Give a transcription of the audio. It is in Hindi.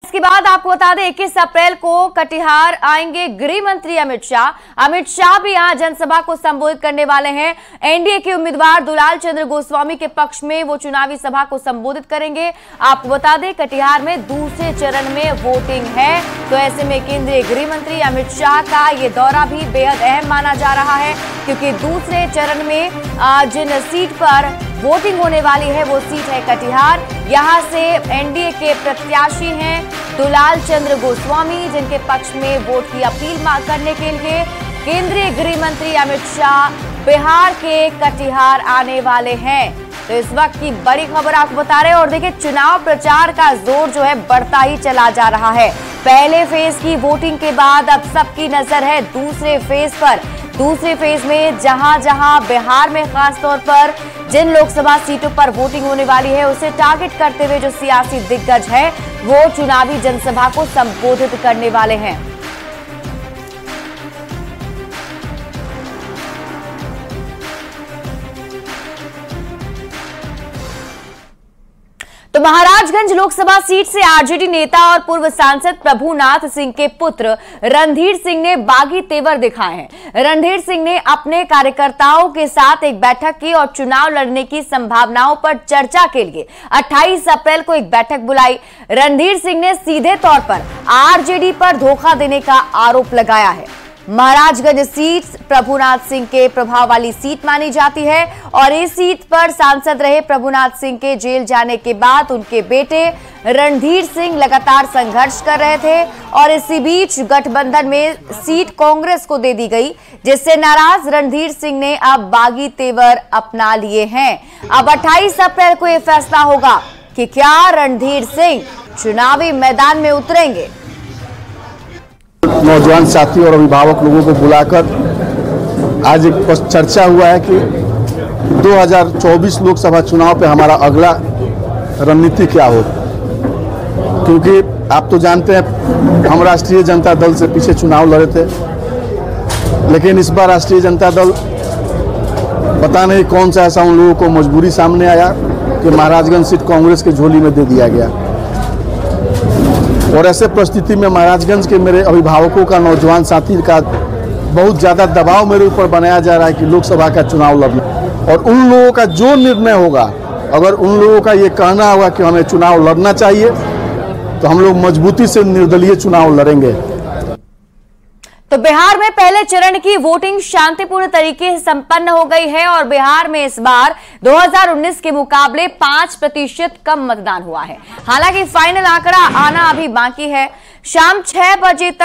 इसके बाद आपको बता दें 21 अप्रैल को कटिहार आएंगे गृह मंत्री अमित शाह। अमित शाह भी यहां जनसभा को संबोधित करने वाले हैं। एनडीए के उम्मीदवार दुलाल चंद्र गोस्वामी के पक्ष में वो चुनावी सभा को संबोधित करेंगे। आपको बता दें कटिहार में दूसरे चरण में वोटिंग है, तो ऐसे में केंद्रीय गृह मंत्री अमित शाह का ये दौरा भी बेहद अहम माना जा रहा है, क्योंकि दूसरे चरण में जिन सीट पर वोटिंग होने वाली है वो सीट है कटिहार। यहां से एनडीए के प्रत्याशी हैं दुलाल चंद्र गोस्वामी, जिनके पक्ष में वोट की अपील करने के लिए केंद्रीय गृह मंत्री अमित शाह बिहार के कटिहार आने वाले हैं। तो इस वक्त की बड़ी खबर आपको बता रहे हैं। और देखिए चुनाव प्रचार का जोर जो है बढ़ता ही चला जा रहा है। पहले फेज की वोटिंग के बाद अब सबकी नजर है दूसरे फेज पर। दूसरे फेज में जहां जहां बिहार में खास तौर पर जिन लोकसभा सीटों पर वोटिंग होने वाली है उसे टारगेट करते हुए जो सियासी दिग्गज है वो चुनावी जनसभा को संबोधित करने वाले हैं। तो महाराजगंज लोकसभा सीट से आरजेडी नेता और पूर्व सांसद प्रभुनाथ सिंह के पुत्र रणधीर सिंह ने बागी तेवर दिखाए हैं। रणधीर सिंह ने अपने कार्यकर्ताओं के साथ एक बैठक की और चुनाव लड़ने की संभावनाओं पर चर्चा के लिए 28 अप्रैल को एक बैठक बुलाई। रणधीर सिंह ने सीधे तौर पर आरजेडी पर धोखा देने का आरोप लगाया है। महाराजगंज सीट प्रभुनाथ सिंह के प्रभाव वाली सीट मानी जाती है और इस सीट पर सांसद रहे प्रभुनाथ सिंह के जेल जाने के बाद उनके बेटे रणधीर सिंह लगातार संघर्ष कर रहे थे और इसी बीच गठबंधन में सीट कांग्रेस को दे दी गई, जिससे नाराज रणधीर सिंह ने अब बागी तेवर अपना लिए हैं। अब 28 अप्रैल को यह फैसला होगा कि क्या रणधीर सिंह चुनावी मैदान में उतरेंगे। नौजवान साथी और अभिभावक लोगों को बुलाकर आज एक चर्चा हुआ है कि 2024 लोकसभा चुनाव पे हमारा अगला रणनीति क्या हो, क्योंकि आप तो जानते हैं हम राष्ट्रीय जनता दल से पीछे चुनाव लड़े थे, लेकिन इस बार राष्ट्रीय जनता दल पता नहीं कौन सा ऐसा उन लोगों को मजबूरी सामने आया कि महाराजगंज सीट कांग्रेस के झोली में दे दिया गया। और ऐसे परिस्थिति में महाराजगंज के मेरे अभिभावकों का, नौजवान साथी का बहुत ज़्यादा दबाव मेरे ऊपर बनाया जा रहा है कि लोकसभा का चुनाव लड़ना। और उन लोगों का जो निर्णय होगा, अगर उन लोगों का ये कहना होगा कि हमें चुनाव लड़ना चाहिए तो हम लोग मजबूती से निर्दलीय चुनाव लड़ेंगे। तो बिहार में पहले चरण की वोटिंग शांतिपूर्ण तरीके से संपन्न हो गई है और बिहार में इस बार 2019 के मुकाबले 5% कम मतदान हुआ है। हालांकि फाइनल आंकड़ा आना अभी बाकी है। शाम 6 बजे तक